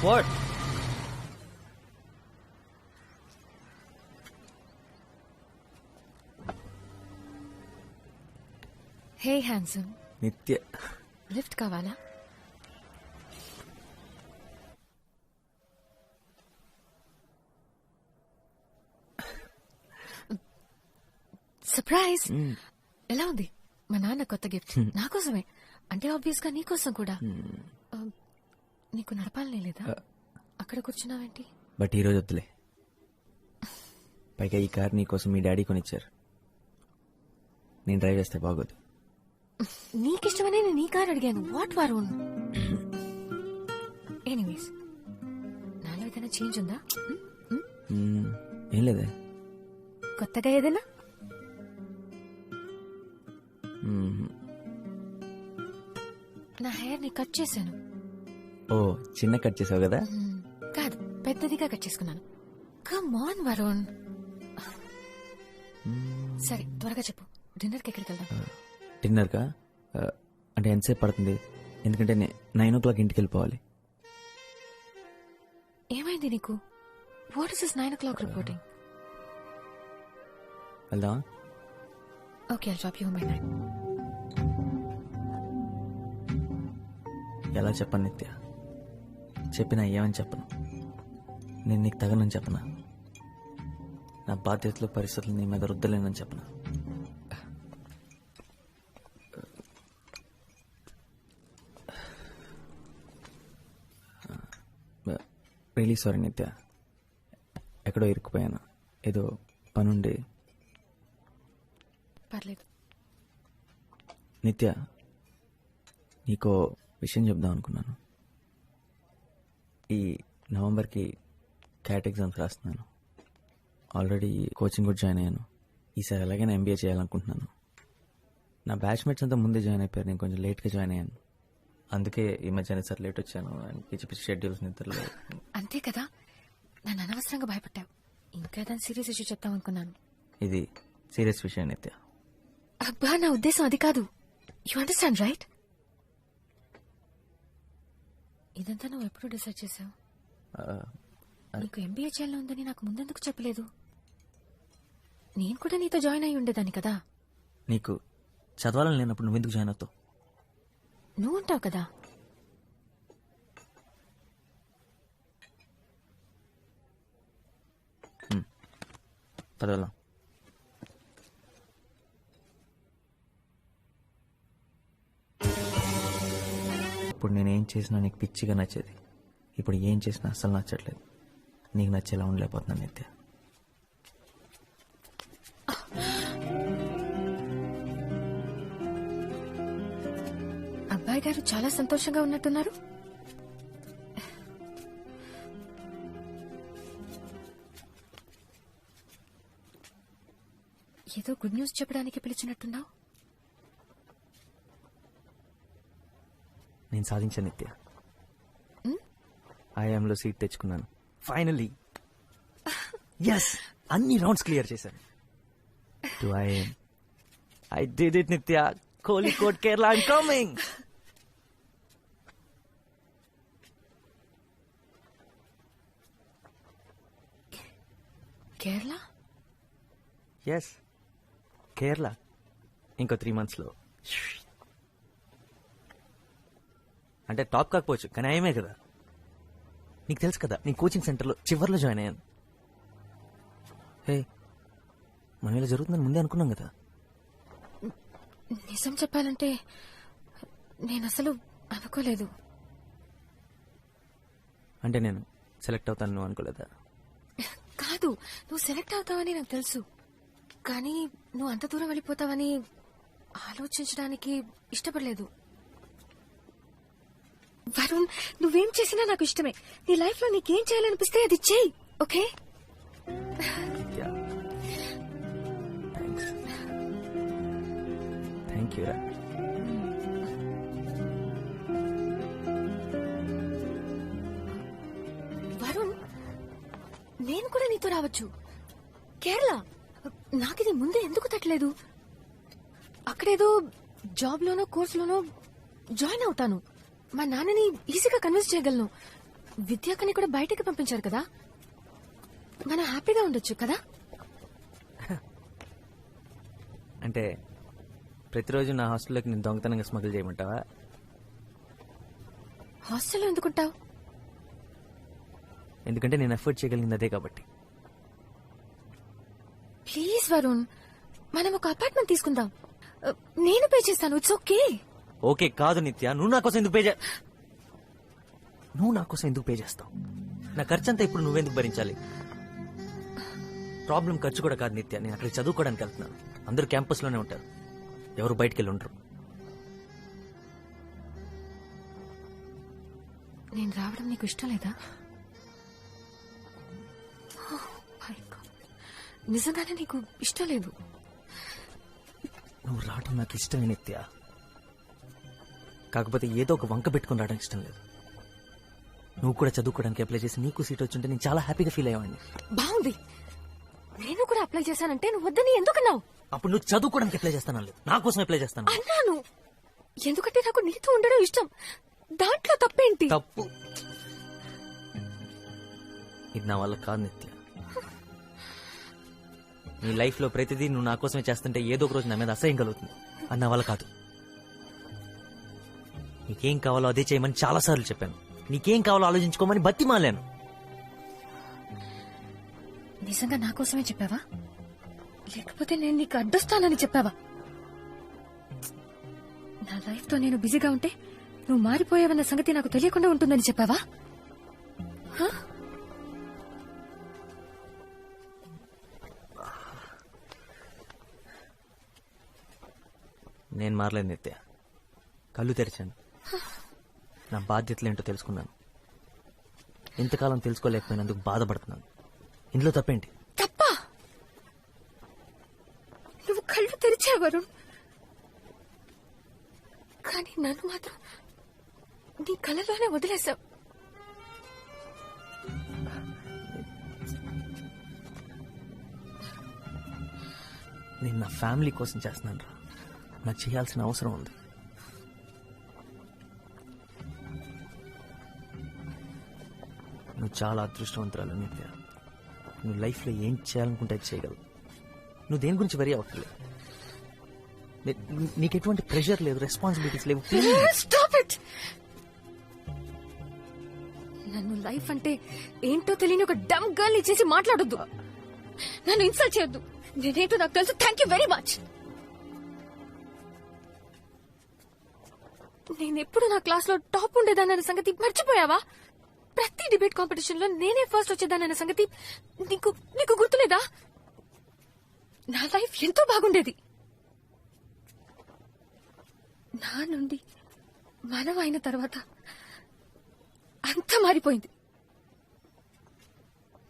What? Hey handsome. నిత్య lift కావాలా? Surprise. ఎలా ఉంది? మా నాన్న కొత్త గిఫ్ట్ నా కోసమే. అంటే ఆబ్వియస్ గా నీకోసం కూడా. నీకు నడపాలనే లేదా? అక్కడ కూర్చున్నావేంటి? బట్ ఈరోజు వద్దులే. పైగా ఈ కార్ నీకోసం మీ డాడీ కొనిచ్చారు. నేను డ్రైవ్ చేస్తే బాగోదు. నీకిష్టమనే నేను నీ కార్ అడిగాను. వాట్ వరుణ్? ఎనీవేస్, నాలో ఏదైనా చేంజ్ ఉందా? ఏం లేదే. కొత్తగా ఏదైనా? నా హెయిర్ ని కట్ చేశాను. ఓ, చిన్న కట్ చేసావు కదా? కాదు, పెద్దదిగా కట్ చేసుకున్నాను. Come on Varun. సరే, త్వరగా చెప్పు. డిన్నర్కి ఎక్కడికి వెళ్దాం? డిన్నర్కా? అంటే ఎంతసేపు పడుతుంది? ఎందుకంటే 9 o'clock ఇంటికి వెళ్ళిపోవాలి. ఏమైంది నీకు? What is this 9 o'clock reporting? వెళ్దామా? Okay, I'll drop you by 9. ఎలా చెప్పను నిత్య? చెప్పినా ఏమని చెప్పను. నేను నీకు తగనని చెప్పనా? నా బాధ్యతలు పరిస్థితులు నీ మీద రుద్దలేనని చెప్పనా? రియలీ సారీ నిత్య. ఎక్కడో ఇరుక్కుపోయాను. ఏదో పనుండి. పర్లేదు. నిత్య, నీకో విషయం చెప్దాం అనుకున్నాను. ఈ నవంబర్కి క్యాట్ ఎగ్జామ్స్ రాస్తున్నాను. ఆల్రెడీ కోచింగ్ కూడా జాయిన్ అయ్యాను. ఈసారి ఎలాగైనా MBA చేయాలనుకుంటున్నాను. నా బ్యాచ్మేట్స్ అంతా ముందే జాయిన్ అయిపోయారు. నేను కొంచెం లేట్గా జాయిన్ అయ్యాను. అందుకే ఈ మధ్య సార్ లేట్ వచ్చాను. పిచ్చి పిచ్చి షెడ్యూల్స్ నిద్రలో. అంతే కదా, నన్ను అనవసరంగా భయపడ్డావు. ఇంకా దాని సీరియస్ ఇష్యూ చెప్తాం అనుకున్నాను. ఇది సీరియస్ విషయం నిత్య. అబ్బా, నా ఉద్దేశం అది కాదు. You understand right? ఇదంతా నువ్వు ఎప్పుడు డిసైడ్ చేసావు? నీకు MBA చేయాలని ఉందని నాకు ముందెందుకు చెప్పలేదు? నేను కూడా నీతో జాయిన్ అయి ఉండేదాన్ని కదా. నీకు చదవాలని లేనప్పుడు నువ్వెందుకు జాయిన్ అవుతావు? నువ్వు ఉంటావు కదా. చదవాలా? ఇప్పుడు నేనేం చేసినా నీకు పిచ్చిగా నచ్చేది. ఇప్పుడు ఏం చేసినా అస్సలు నచ్చట్లేదు. నీకు నచ్చేలా ఉండలేకపోతున్నాను నిత్య. అబ్బాయి గారు చాలా సంతోషంగా ఉన్నట్టున్నారు. ఏదో గుడ్ న్యూస్ చెప్పడానికి పిలిచినట్టున్నావు. నేను సాధించాను నిత్య. ఐఎంలో సీట్ తెచ్చుకున్నాను ఫైనలీ. ఎస్, అన్ని రౌండ్స్ క్లియర్ చేశాను. To IIM. I did it Nitya. Kozhikode, Kerala, I'm coming. Kerala? Yes, Kerala. ఇంకో 3 monthsలో. అంటే టాప్ కాకపోవచ్చు, కానీ ఆయమే కదా. నీకు తెలుసు కదా, నీ కోచింగ్ సెంటర్లో చివర్లో జాయిన్ అయ్యాను. హే, మనం ఇలా జరుగుతుందని ముందే అనుకున్నాం కదా. నిజం చెప్పాలంటే నేను అసలు అనుకోలేదు. అంటే నేను సెలెక్ట్ అవుతాను నువ్వు అనుకోలేదా? కాదు, నువ్వు సెలెక్ట్ అవుతావని నాకు తెలుసు. కానీ నువ్వు అంత దూరం వెళ్ళిపోతావని ఆలోచించడానికి ఇష్టపడలేదు. వరుణ్, నువ్వేం చేసినా నాకు ఇష్టమే. నీ లైఫ్ లో నీకేం చేయాలనిపిస్తే అది చెయ్యి, ఓకే? థ్యాంక్ యూ రా. వరుణ్, నేను కూడా నీతో రావచ్చు. కేరళ. నాకిది ముందే ఎందుకు తట్టలేదు? అక్కడేదో జాబ్ లోనో కోర్సులోనో జాయిన్ అవుతాను. మా నాన్నని ఈజీగా కన్విన్స్ చేయగలను. విద్యాకని కూడా బయటకి పంపించారు కదా, మనం హ్యాపీగా ఉండొచ్చు కదా. అంటే ప్రతిరోజు నా హాస్టల్లోకి నేను దొంగతనంగా స్మగుల్ చేయమంటావా? హాస్టల్లో ఎందుకుంటావు? ఎందుకంటే నేను ఎఫర్ట్ చేయగలిగింది అదే కాబట్టి. ప్లీజ్ వరుణ్, మనం ఒక అపార్ట్మెంట్ తీసుకుందాం. నేను పే చేస్తాను. It's okay. ఓకే కాదు నిత్య, నువ్వు నా కోసం ఎందుకు పే చేస్తావు? నా ఖర్చంతా ఇప్పుడు నువ్వెందుకు భరించాలి? ప్రాబ్లం ఖర్చు కూడా కాదు నిత్య, నేను అక్కడికి చదువుకోవడానికి వెళ్తున్నాను. అందరూ క్యాంపస్ లోనే ఉంటారు, ఎవరు బయటికి వెళ్ళి ఉండరు. నేను రావడం నీకు ఇష్టం లేదా? My God. నిజంగానే నీకు ఇష్టం లేదు? నువ్వు రావడం నాకు ఇష్టమే నిత్య, కాకపోతే ఏదో ఒక వంక పెట్టుకుని రావడం ఇష్టం లేదు. నువ్వు కూడా చదువుకోవడానికి అప్లై చేసి నీకు సీట్ వచ్చింటే నేను చాలా హ్యాపీగా ఫీల్ అయ్యేవాడిని. బాగుంది. నేను కూడా అప్లై చేశానంటే నువ్వు వద్దని ఎందుకన్నావు? అప్పుడు నువ్వు చదువుకోవడానికి అప్లై చేస్తాను లేదు, నా కోసం అప్లై చేస్తాను అన్నాను. ఎందుకంటే నాకు నీతో ఉండడం ఇష్టం. దాంట్లో తప్పేంటి? తప్పు ఇది నా వల్ల కాదు నిత్య. నీ లైఫ్ లో ప్రతిదీ నువ్వు నా కోసమే చేస్తుంటే ఏదో ఒక రోజు నా మీద అసహ్యం కలుగుతుంది. అది నా వల్ల కాదు. నీకేం కావాలో అదే చేయమని చాలా సార్లు చెప్పాను. నీకేం కావాలో ఆలోచించుకోమని బతిమాలాను. నిజంగా నా కోసమే చెప్పావా, లేకపోతే నేను నీకు అడ్డొస్తానని చెప్పావా? నా లైఫ్ తో నేను బిజీగా ఉంటే నువ్వు మారిపోయావన్న సంగతి నాకు తెలియకుండా ఉంటుందని చెప్పావా? హ? నేను మారలేదు నిత్య, కళ్ళు తెరిచాను. నా బాధ్యతలేంటో తెలుసుకున్నాను. ఇంతకాలం తెలుసుకోలేకపోయినందుకు బాధపడుతున్నాను. ఇందులో తప్పేంటి? తప్ప? నువ్వు కళ్ళు తెరిచావరు, కానీ నన్ను మాత్రం నీ కళ్ళలోనే వదిలేశావు. నేను నా ఫ్యామిలీ కోసం చేస్తున్నాను రా, నాకు చేయాల్సిన అవసరం ఉంది. నువ్వు చాలా అదృష్టవంతురాలు నిత్య. నువ్వు లైఫ్ లో ఏం చేయాలనుకుంటే అది చేయగలవు. నువ్వు దేని గురించి వరీ అవ్వట్లేదు. నీకు ఎటువంటి ప్రెషర్ లేదు, రెస్పాన్సిబిలిటీస్ లేవు. Stop it. నన్ను లైఫ్ అంటే ఏంటో తెలియని ఒక డమ్ గర్ల్ ఇచ్చేసి మాట్లాడొద్దు. నన్ను ఇన్సల్ట్ చేయొద్దు. నేనేంటో నాకు తెలుసు. Thank you very much. నేనెప్పుడు నా క్లాస్ లో టాప్ ఉండేదానన్న సంగతి మర్చిపోయావా? ప్రతి డిబేట్ కాంపిటీషన్ లో నేనే ఫస్ట్ వచ్చేదానన్న సంగతి నీకు గుర్తులేదా? నా లైఫ్ ఎంతో బాగుండేది. నా నుండి మనం అయిన తర్వాత అంతా మారిపోయింది.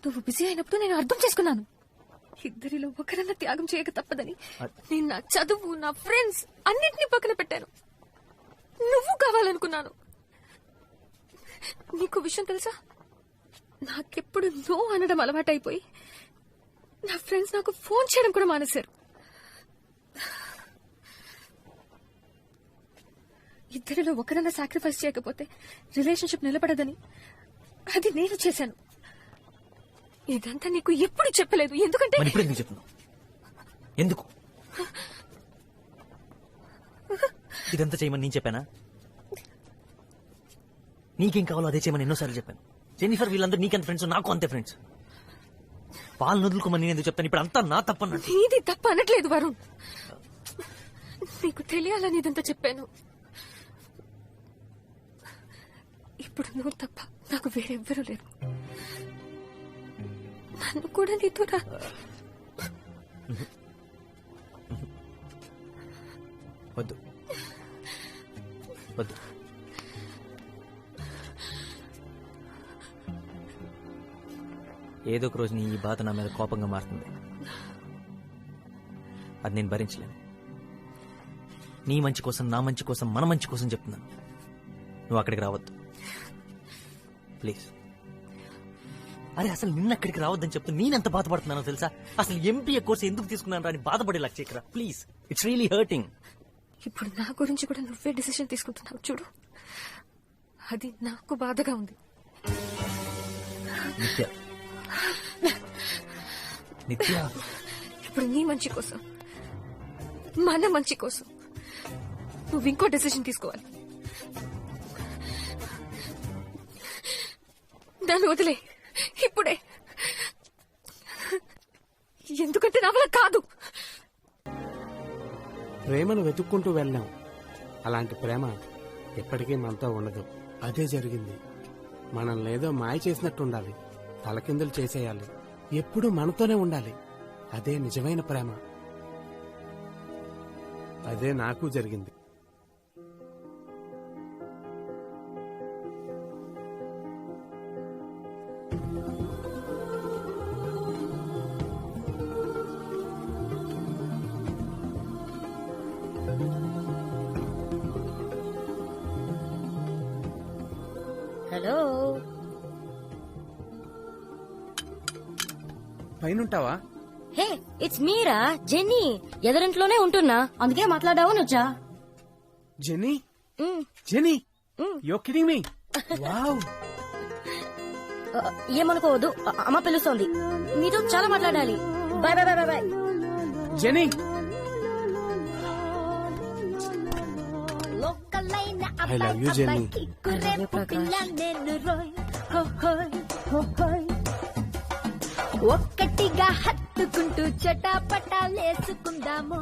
నువ్వు బిజీ అయినప్పుడు నేను అర్థం చేసుకున్నాను. ఇద్దరిలో ఒకరన్నా త్యాగం చేయక తప్పదని నేను నా చదువు, నా ఫ్రెండ్స్ అన్నింటినీ పక్కన పెట్టాను. నువ్వు కావాలనుకున్నాను. నీకు విషయం తెలుసా, నాకెప్పుడు నో అనడం అలవాటైపోయి నా ఫ్రెండ్స్ నాకు ఫోన్ చేయడం కూడా మానేశారు. ఇద్దరిలో ఒకరన్నా సాక్రిఫైస్ చేయకపోతే రిలేషన్షిప్ నిలబడదని అది నేను చేశాను. ఇదంతా నీకు ఎప్పుడు చెప్పలేదు. ఎందుకంటే ఎందుకు ఇదంతా చేయమని నేను చెప్పానా? నీకేం కావాలో అదే చేయమని ఎన్నోసార్లు చెప్పాను. జెన్నిఫర్ వీళ్ళందరూ నీకెంత ఫ్రెండ్స్, నాకు అంతే ఫ్రెండ్స్. వాళ్ళని వదులుకోమని నేను ఎందుకు చెప్తాను? ఇప్పుడు అంతా నా తప్పన్నట్టు. నీది తప్ప అనట్లేదు వరుణ్, నీకు తెలియాలని ఇదంతా చెప్పాను. ఇప్పుడు నువ్వు తప్ప నాకు వేరెవ్వరూ లేరు. నన్ను కూడా నీతో వద్దు వద్దు. ఏదో ఒక రోజు నీ ఈ బాధ నా మీద కోపంగా మారుతుంది. అది నేను భరించలేను. నీ మంచి కోసం, నా మంచి కోసం, మన మంచి కోసం చెప్తున్నాను. నువ్వు అక్కడికి రావద్దు ప్లీజ్. అరే అసలు నిన్న అక్కడికి రావద్దని చెప్తే నేనెంత బాధపడుతున్నానో తెలుసా? అసలు ఎంబీఏ కోర్స్ ఎందుకు తీసుకున్నాను అని బాధపడేలా చేయకరా ప్లీజ్. It's really hurting. ఇప్పుడు నా గురించి కూడా నువ్వే డిసిషన్ తీసుకుంటున్నావు చూడు, అది నాకు బాధగా ఉంది. నిత్య నిత్య ఇప్పుడు నీ మంచి కోసం, మన మంచి కోసం నువ్వు ఇంకో డెసిషన్ తీసుకోవాలి. దాన్ని వదిలే ఇప్పుడే, ఎందుకంటే నా వల్ల కాదు. ప్రేమను వెతుక్కుంటూ వెళ్ళాం. అలాంటి ప్రేమ ఎప్పటికీ మనతో ఉండదు. అదే జరిగింది. మనల్ని ఏదో మాయ చేసినట్టు ఉండాలి, తలకిందులు చేసేయాలి, ఎప్పుడూ మనతోనే ఉండాలి. అదే నిజమైన ప్రేమ. అదే నాకు జరిగింది. హలో, పైనుంటావా? హే ఇట్స్ మీరా జెన్నీ. ఎదురింట్లోనే ఉంటున్నా, అందుకే మాట్లాడావు నువ్వా? Jenny, Jenny, you kidding me? Wow. ఏమనుకోవద్దు, అమ్మ పిలుస్తోంది. నీతో చాలా మాట్లాడాలి. Bye bye bye bye. Jenny, I love you, Jenny. ఒక్కటిగా హత్తుకుంటూ చటాపటాలేసుకుందామో.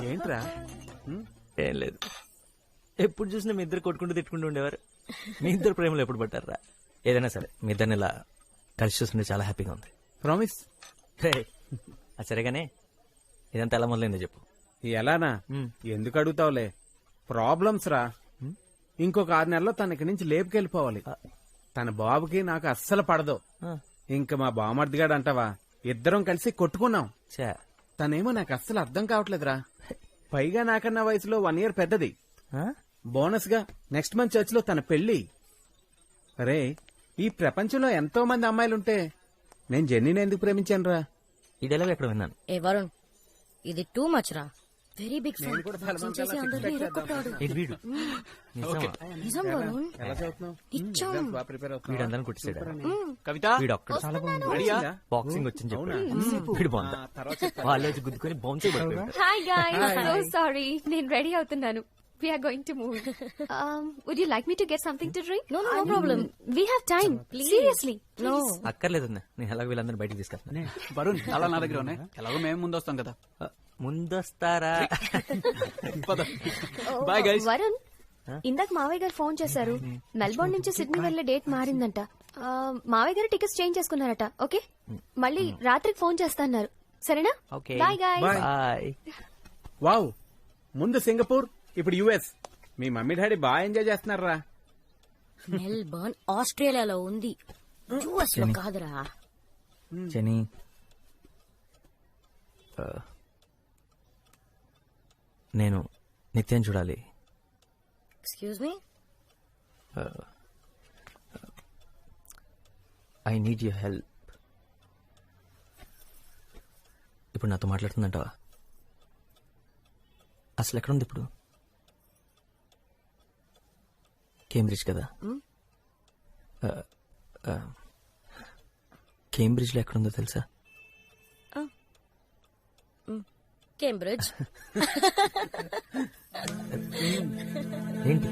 ఏంట్రా? ఏం లేదు, ఎప్పుడు చూసినా మీ ఇద్దరు కొట్టుకుంటూ తిట్టుకుంటూ ఉండేవారు. మీ ఇద్దరు ప్రేమలో ఎప్పుడు పట్టారా? ఏదైనా సరే మీ ఇద్దరిని ఇలా కలిసి చూస్తుంటే చాలా హ్యాపీగా ఉంది. ప్రామిస్. అది సరేగానే ఇదంతా ఎలా మొదలైందో చెప్పు. ఎలానా? ఎందుకు అడుగుతావులే, ప్రాబ్లమ్స్ రా. ఇంకొక 6 నెలల్లో తన ఇక్కడి నుంచి లేపుకెళ్ళిపోవాలి. తన బాబుకి నాకు అస్సలు పడదు. ఇంక మా బామర్దిగాడు అంటావా, ఇద్దరం కలిసి కొట్టుకున్నాం. తనేమో నాకు అస్సలు అర్థం కావట్లేదురా. పైగా నాకన్నా వయసులో 1 year పెద్దది. బోనస్ గా నెక్స్ట్ మంత్ చర్చ్ లో తన పెళ్లి. అరే, ఈ ప్రపంచంలో ఎంతో మంది అమ్మాయిలుంటే నేను జెన్నీని ఎందుకు ప్రేమించాను రా? ఇదేలా ఎక్కడ విన్నాను. ఏ వరుణ్, ఇది టూ మచ్ రా. Very big fan. నిజం వరుణ్, నిజం. వీడందరం కుట్టిసాడు. వీడు ఒక్కడు చాలా బాగుంది. బాక్సింగ్ వచ్చింది చెప్పాడు. వీడు బాగుందా? వాళ్ళే గుద్దుకొని బౌన్స్ అయిపోయాడు. హాయ్ గైస్, సో సారీ, నేను రెడీ అవుతున్నాను. We are going to move. Would you like me to get something to drink? No problem. We have time. Seriously. No. అక్కర్లేదు, నేను ఎలాగో వీళ్ళందరూ బయటకు తీసుకెళ్తాను. వరుణ్, అలా నా దగ్గర ఉన్నాయి. ఎలాగో మేము ముందు వస్తాం కదా. ముందొస్తారా? Bye guys. వరుణ్, ఇందాక మావయ్య గారు ఫోన్ చేశారు. మెల్బోర్న్ నుంచి సిడ్నీ వెళ్లే డేట్ మారిందంట. మావయ్య గారు టికెట్స్ చేంజ్ చేసుకున్నారట. ఓకే, మళ్ళీ రాత్రికి ఫోన్ చేస్తాన్నారు. సరేనా? Bye guys. బాయ్. వావ్, ముందు సింగపూర్, ఇప్పుడు యుఎస్. మీ మమ్మీ డాడీ బాగా ఎంజాయ్ చేస్తున్నారా? మెల్బర్న్ ఆస్ట్రేలియాలో ఉంది, యుఎస్ లో కాదురా. జెనీ, నేను నిత్యం చూడాలి. Excuse me. I need your help. ఇప్పుడు నాతో మాట్లాడుతుందంటావా? అసలు ఎక్కడుంది ఇప్పుడు? కేంబ్రిడ్జ్ కదా. కేంబ్రిడ్జ్ లో ఎక్కడుందో తెలుసా? కేంబ్రిడ్జ్. ఏంటి?